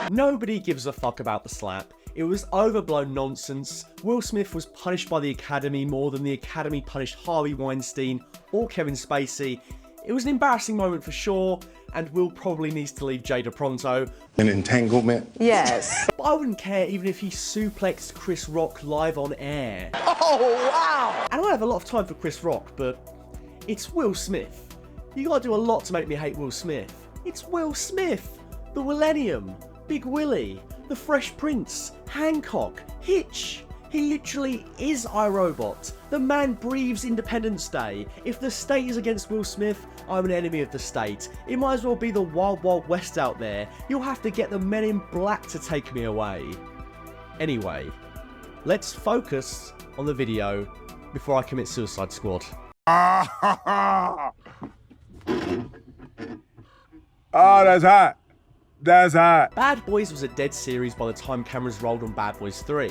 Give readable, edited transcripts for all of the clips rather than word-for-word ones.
Nobody gives a fuck about the slap. It was overblown nonsense. Will Smith was punished by the Academy more than the Academy punished Harvey Weinstein or Kevin Spacey. It was an embarrassing moment for sure, and Will probably needs to leave Jada pronto. An entanglement? Yes. But I wouldn't care even if he suplexed Chris Rock live on air. Oh, wow! And I have a lot of time for Chris Rock, but it's Will Smith. You gotta do a lot to make me hate Will Smith. It's Will Smith! The Millennium, Big Willie, The Fresh Prince, Hancock, Hitch. He literally is iRobot. The man breathes Independence Day. If the state is against Will Smith, I'm an enemy of the state. It might as well be the Wild Wild West out there. You'll have to get the Men in Black to take me away. Anyway, let's focus on the video before I commit Suicide Squad. Oh, that's hot. That's hot. Bad Boys was a dead series by the time cameras rolled on Bad Boys 3.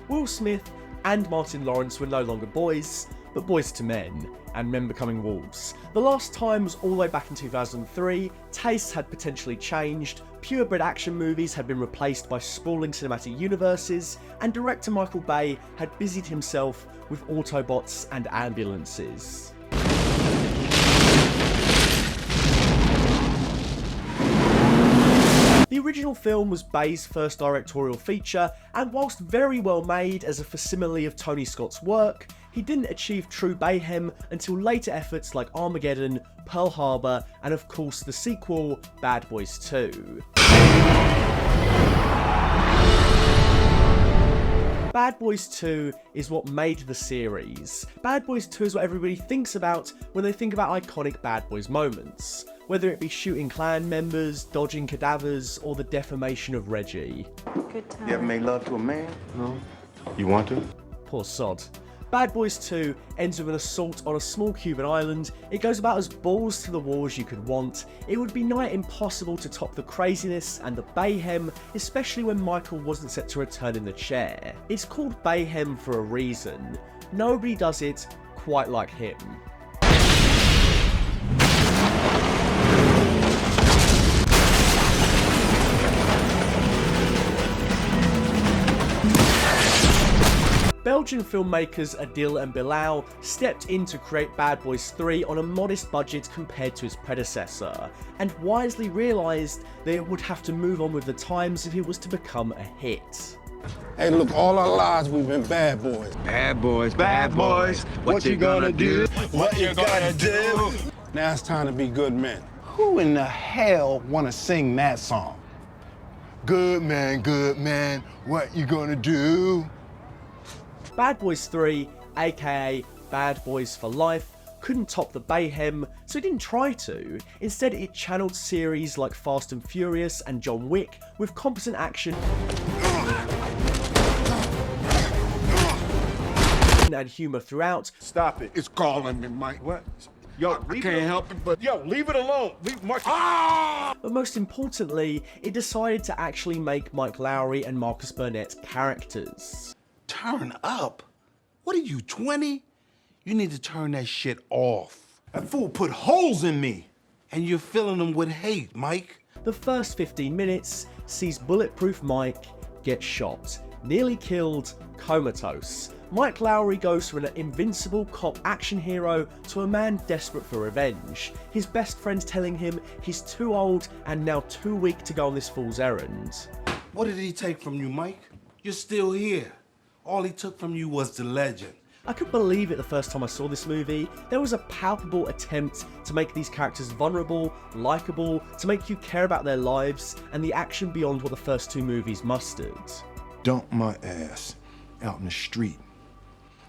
Will Smith and Martin Lawrence were no longer boys, but boys to men, and men becoming wolves. The last time was all the way back in 2003, tastes had potentially changed, purebred action movies had been replaced by sprawling cinematic universes, and director Michael Bay had busied himself with Autobots and ambulances. The original film was Bay's first directorial feature, and whilst very well made as a facsimile of Tony Scott's work, he didn't achieve true Bayhem until later efforts like Armageddon, Pearl Harbor, and of course the sequel, Bad Boys 2. Bad Boys 2 is what made the series. Bad Boys 2 is what everybody thinks about when they think about iconic Bad Boys moments. Whether it be shooting clan members, dodging cadavers, or the defamation of Reggie. Good time. You ever made love to a man? No. You want to? Poor sod. Bad Boys 2 ends with an assault on a small Cuban island. It goes about as balls to the wall as you could want. It would be nigh impossible to top the craziness and the bayhem, especially when Michael wasn't set to return in the chair. It's called bayhem for a reason. Nobody does it quite like him. Belgian filmmakers Adil and Bilal stepped in to create Bad Boys 3 on a modest budget compared to his predecessor, and wisely realised that it would have to move on with the times if it was to become a hit. Hey, look, all our lives we've been bad boys. Bad boys, bad boys, what you gonna do? What you gonna do? Now it's time to be good men. Who in the hell wanna sing that song? Good man, what you gonna do? Bad Boys 3, aka Bad Boys for Life, couldn't top the Bayhem, so it didn't try to. Instead, it channeled series like Fast and Furious and John Wick with competent action and humour throughout. Stop it. It's calling me, Mike. What? Yo, I can't help it, but yo, leave it alone. Leave Mark. Ah! But most importantly, it decided to actually make Mike Lowry and Marcus Burnett characters. Turn up? What are you, 20? You need to turn that shit off. That fool put holes in me. And you're filling them with hate, Mike. The first 15 minutes sees Bulletproof Mike get shot, nearly killed, comatose. Mike Lowry goes from an invincible cop action hero to a man desperate for revenge. His best friend's telling him he's too old and now too weak to go on this fool's errand. What did he take from you, Mike? You're still here. All he took from you was the legend. I couldn't believe it the first time I saw this movie. There was a palpable attempt to make these characters vulnerable, likeable, to make you care about their lives, and the action beyond what the first two movies mustered. Dump my ass out in the street,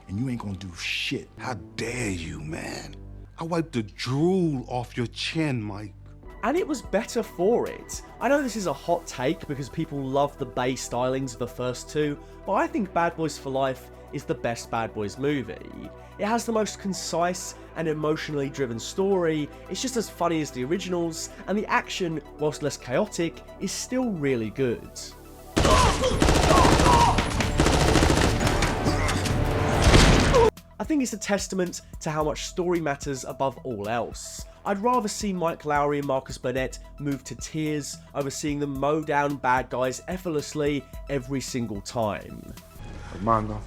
and you ain't gonna do shit. How dare you, man? I wiped the drool off your chin, Mike. And it was better for it. I know this is a hot take because people love the Bay stylings of the first two, but I think Bad Boys for Life is the best Bad Boys movie. It has the most concise and emotionally driven story, it's just as funny as the originals, and the action, whilst less chaotic, is still really good. I think it's a testament to how much story matters above all else. I'd rather see Mike Lowry and Marcus Burnett move to tears over seeing them mow down bad guys effortlessly every single time. Armando.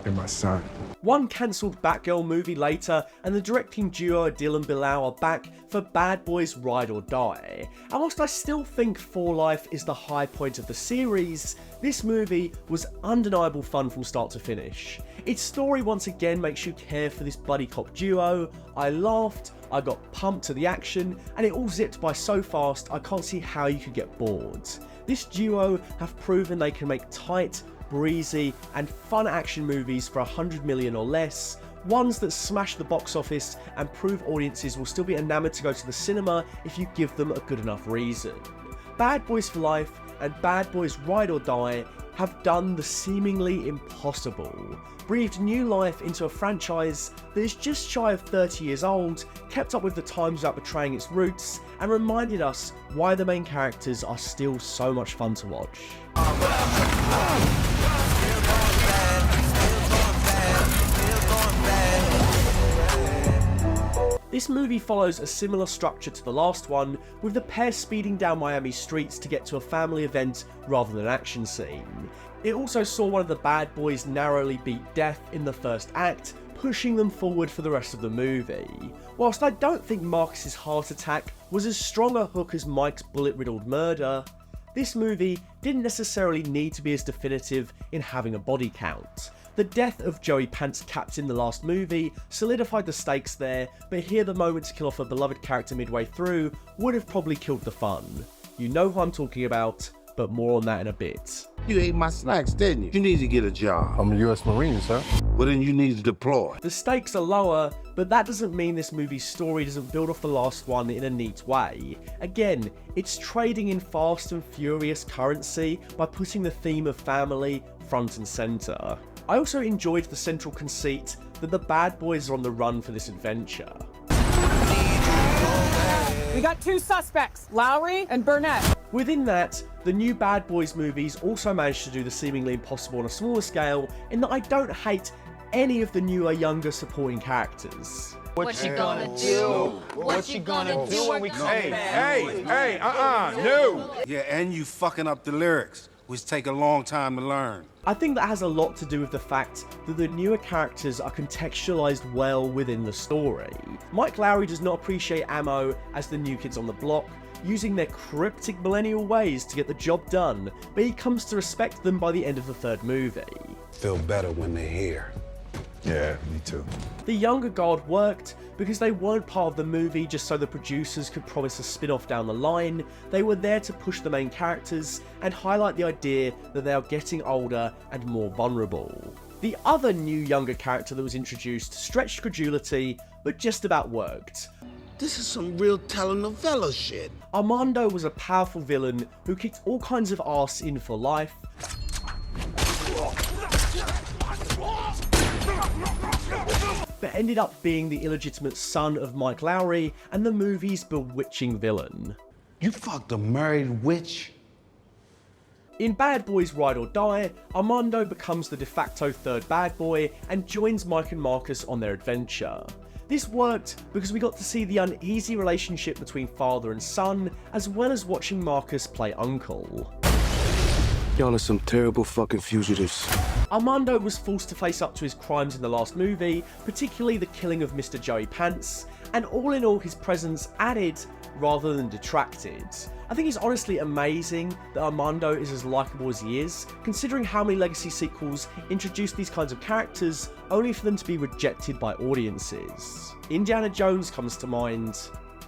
You're my son. One cancelled Batgirl movie later, and the directing duo Adil and Bilal are back for Bad Boys Ride or Die. And whilst I still think For Life is the high point of the series, this movie was undeniable fun from start to finish. Its story once again makes you care for this buddy cop duo. I laughed, I got pumped to the action, and it all zipped by so fast I can't see how you could get bored. This duo have proven they can make tight, breezy and fun action movies for 100 million or less, ones that smash the box office and prove audiences will still be enamored to go to the cinema if you give them a good enough reason. Bad Boys for Life and Bad Boys Ride or Die have done the seemingly impossible, breathed new life into a franchise that is just shy of 30 years old, kept up with the times without betraying its roots, and reminded us why the main characters are still so much fun to watch. This movie follows a similar structure to the last one, with the pair speeding down Miami streets to get to a family event rather than an action scene. It also saw one of the bad boys narrowly beat death in the first act, pushing them forward for the rest of the movie. Whilst I don't think Marcus's heart attack was as strong a hook as Mike's bullet-riddled murder, this movie didn't necessarily need to be as definitive in having a body count. The death of Joey Pants' captain in the last movie solidified the stakes there, but here the moment to kill off a beloved character midway through would have probably killed the fun. You know who I'm talking about, but more on that in a bit. You ate my snacks, didn't you? You need to get a job. I'm a U.S. Marine, sir. Well, then you need to deploy. The stakes are lower, but that doesn't mean this movie's story doesn't build off the last one in a neat way. Again, it's trading in fast and furious currency by putting the theme of family front and centre. I also enjoyed the central conceit that the bad boys are on the run for this adventure. We got two suspects, Lowry and Burnett. Within that, the new Bad Boys movies also managed to do the seemingly impossible on a smaller scale, in that I don't hate any of the newer, younger supporting characters. What you gonna do? What you gonna do when we come back? No. Yeah, and you fucking up the lyrics, which take a long time to learn. I think that has a lot to do with the fact that the newer characters are contextualized well within the story. Mike Lowry does not appreciate ammo as the new kids on the block, using their cryptic millennial ways to get the job done, but he comes to respect them by the end of the third movie. Feel better when they're here. Yeah, me too. The younger guard worked because they weren't part of the movie just so the producers could promise a spin-off down the line. They were there to push the main characters and highlight the idea that they are getting older and more vulnerable. The other new younger character that was introduced stretched credulity, but just about worked. This is some real telenovela shit. Armando was a powerful villain who kicked all kinds of arse in for life, but ended up being the illegitimate son of Mike Lowry and the movie's bewitching villain. You fucked a married witch? In Bad Boys Ride or Die, Armando becomes the de facto third bad boy and joins Mike and Marcus on their adventure. This worked because we got to see the uneasy relationship between father and son, as well as watching Marcus play uncle. Y'all are some terrible fucking fugitives. Armando was forced to face up to his crimes in the last movie, particularly the killing of Mr. Joey Pants, and all in all his presence added rather than detracted. I think it's honestly amazing that Armando is as likeable as he is, considering how many legacy sequels introduce these kinds of characters only for them to be rejected by audiences. Indiana Jones comes to mind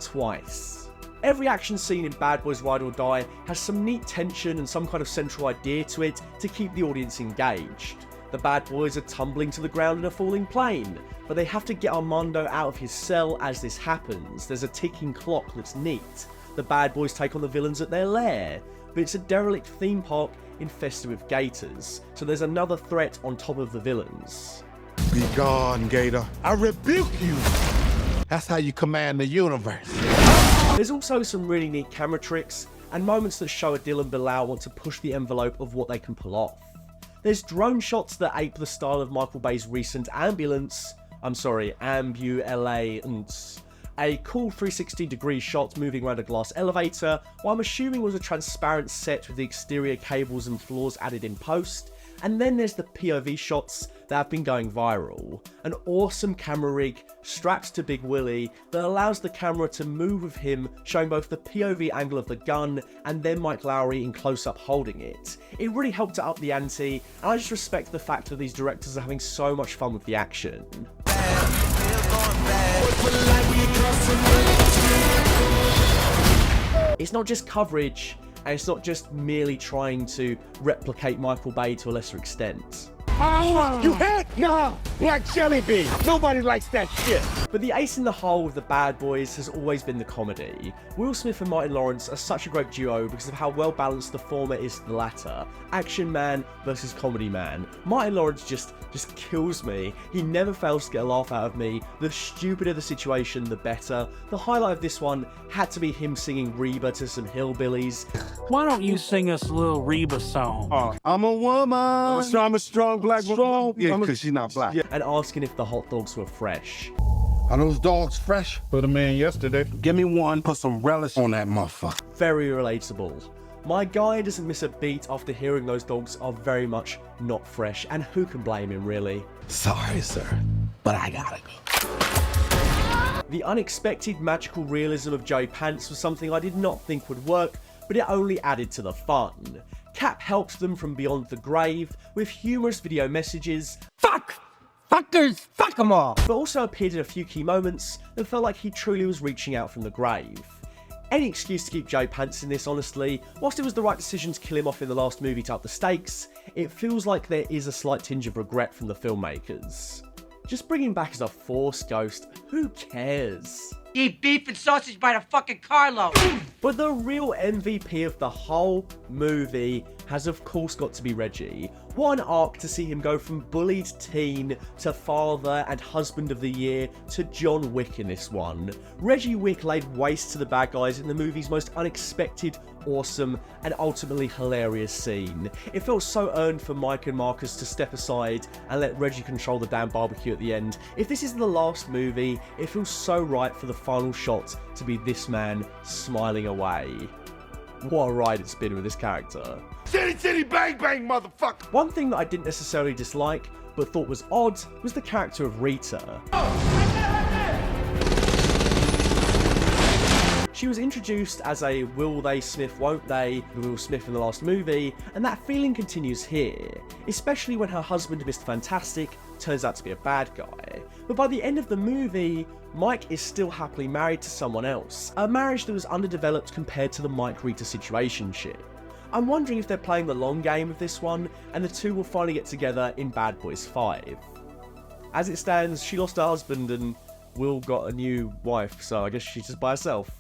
twice. Every action scene in Bad Boys Ride or Die has some neat tension and some kind of central idea to it to keep the audience engaged. The bad boys are tumbling to the ground in a falling plane, but they have to get Armando out of his cell as this happens. There's a ticking clock that's neat. The bad boys take on the villains at their lair, but it's a derelict theme park infested with gators, so there's another threat on top of the villains. Be gone, Gator. I rebuke you. That's how you command the universe. There's also some really neat camera tricks and moments that show Adil and Bilal want to push the envelope of what they can pull off. There's drone shots that ape the style of Michael Bay's recent Ambulance, ambulance. A cool 360-degree shot moving around a glass elevator, what I'm assuming was a transparent set with the exterior cables and floors added in post. And then there's the POV shots that have been going viral. An awesome camera rig strapped to Big Willie that allows the camera to move with him, showing both the POV angle of the gun and then Mike Lowry in close-up holding it. It really helped to up the ante, and I just respect the fact that these directors are having so much fun with the action. It's not just coverage, and it's not just merely trying to replicate Michael Bay to a lesser extent. You hit? No, like jelly bean. Nobody likes that shit. But the ace in the hole with the Bad Boys has always been the comedy. Will Smith and Martin Lawrence are such a great duo because of how well balanced the former is to the latter. Action man versus comedy man. Martin Lawrence just kills me. He never fails to get a laugh out of me. The stupider the situation, the better. The highlight of this one had to be him singing Reba to some hillbillies. Why don't you sing us a little Reba song? I'm a woman. So I'm a strong black woman. Yeah, because she's not black. Yeah. And asking if the hot dogs were fresh. Are those dogs fresh? Put them in yesterday. Give me one, put some relish on that motherfucker. Very relatable. My guy doesn't miss a beat after hearing those dogs are very much not fresh, and who can blame him really? Sorry, sir, but I gotta go. The unexpected magical realism of Joey Pants was something I did not think would work, but it only added to the fun. Cap helped them from beyond the grave with humorous video messages, Fuck! Fuckers! Fuck them all! but also appeared in a few key moments and felt like he truly was reaching out from the grave. Any excuse to keep Joey Pants in this, honestly, whilst it was the right decision to kill him off in the last movie to up the stakes, it feels like there is a slight tinge of regret from the filmmakers. Just bring him back as a Force ghost, who cares? Eat beef and sausage by the fucking carload. But the real MVP of the whole movie has of course got to be Reggie. What an arc to see him go from bullied teen to father and husband of the year to John Wick in this one. Reggie Wick laid waste to the bad guys in the movie's most unexpected, awesome, and ultimately hilarious scene. It felt so earned for Mike and Marcus to step aside and let Reggie control the damn barbecue at the end. If this is the last movie, it feels so right for the final shot to be this man smiling away. What a ride it's been with this character. City, city, bang, bang, motherfucker. One thing that I didn't necessarily dislike, but thought was odd, was the character of Rita. She was introduced as a will they Smith won't they Will Smith in the last movie, and that feeling continues here, especially when her husband Mr. Fantastic turns out to be a bad guy. But by the end of the movie, Mike is still happily married to someone else, a marriage that was underdeveloped compared to the Mike-Rita situationship. I'm wondering if they're playing the long game with this one, and the two will finally get together in Bad Boys 5. As it stands, she lost her husband and Will got a new wife, so I guess she's just by herself.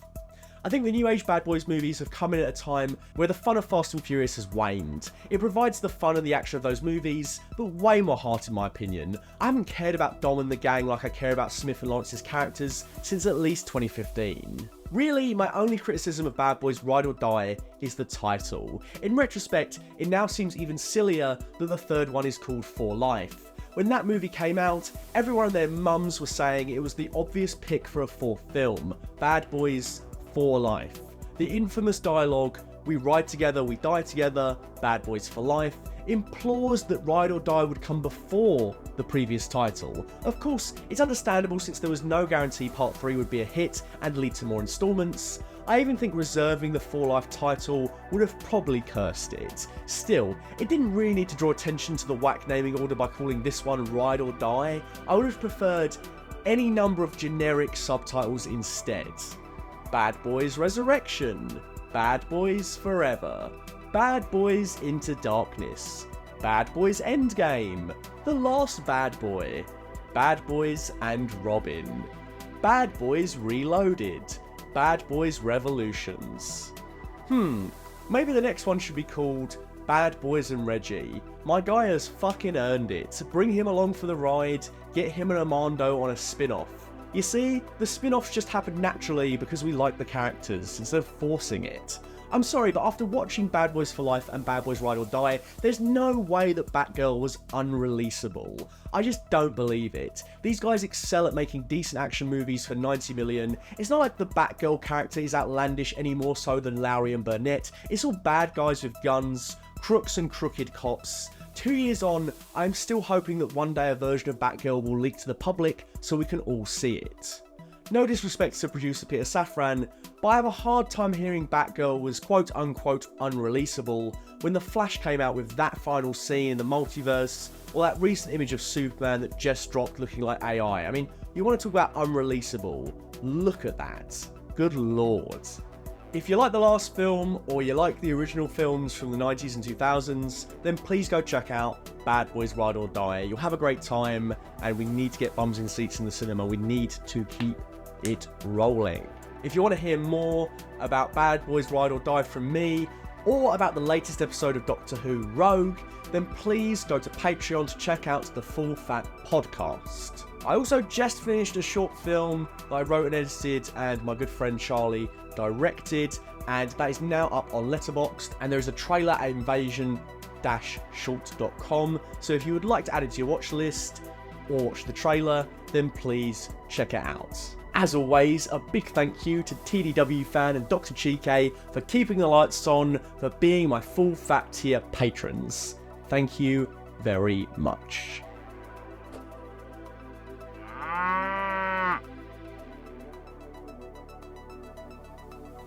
I think the new age Bad Boys movies have come in at a time where the fun of Fast and Furious has waned. It provides the fun and the action of those movies, but way more heart in my opinion. I haven't cared about Dom and the gang like I care about Smith and Lawrence's characters since at least 2015. Really, my only criticism of Bad Boys Ride or Die is the title. In retrospect, it now seems even sillier that the third one is called For Life. When that movie came out, everyone and their mums were saying it was the obvious pick for a fourth film, Bad Boys For Life. The infamous dialogue, "We ride together, we die together, Bad Boys for Life," implores that Ride or Die would come before the previous title. Of course, it's understandable since there was no guarantee Part 3 would be a hit and lead to more installments. I even think reserving the For Life title would have probably cursed it. Still, it didn't really need to draw attention to the whack naming order by calling this one Ride or Die. I would have preferred any number of generic subtitles instead. Bad Boys Resurrection, Bad Boys Forever, Bad Boys Into Darkness, Bad Boys Endgame, The Last Bad Boy, Bad Boys and Robin, Bad Boys Reloaded, Bad Boys Revolutions. Maybe the next one should be called Bad Boys and Reggie. My guy has fucking earned it. Bring him along for the ride, get him and Armando on a spin-off. You see, the spin-offs just happened naturally because we like the characters instead of forcing it. I'm sorry, but after watching Bad Boys for Life and Bad Boys Ride or Die, there's no way that Batgirl was unreleasable. I just don't believe it. These guys excel at making decent action movies for 90 million. It's not like the Batgirl character is outlandish any more so than Lowry and Burnett. It's all bad guys with guns, crooks and crooked cops. 2 years on, I'm still hoping that one day a version of Batgirl will leak to the public so we can all see it. No disrespect to producer Peter Safran, but I have a hard time hearing Batgirl was quote-unquote unreleasable when The Flash came out with that final scene in the multiverse, or that recent image of Superman that just dropped looking like AI. I mean, you want to talk about unreleasable, look at that. Good lord. If you like the last film, or you like the original films from the 90s and 2000s, then please go check out Bad Boys Ride or Die. You'll have a great time, and we need to get bums in seats in the cinema. We need to keep it rolling. If you want to hear more about Bad Boys Ride or Die from me, or about the latest episode of Doctor Who Rogue, then please go to Patreon to check out the Full Fat Podcast. I also just finished a short film that I wrote and edited and my good friend Charlie directed, and that is now up on Letterboxd, and there is a trailer at invasion-short.com, so if you would like to add it to your watch list or watch the trailer, then please check it out. As always, a big thank you to TDW Fan and Dr. Chike for keeping the lights on, for being my Full Fat tier patrons. Thank you very much.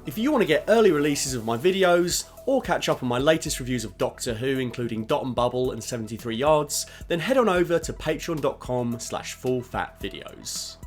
If you want to get early releases of my videos, or catch up on my latest reviews of Doctor Who, including Dot and Bubble and 73 Yards, then head on over to patreon.com/fullfatvideos.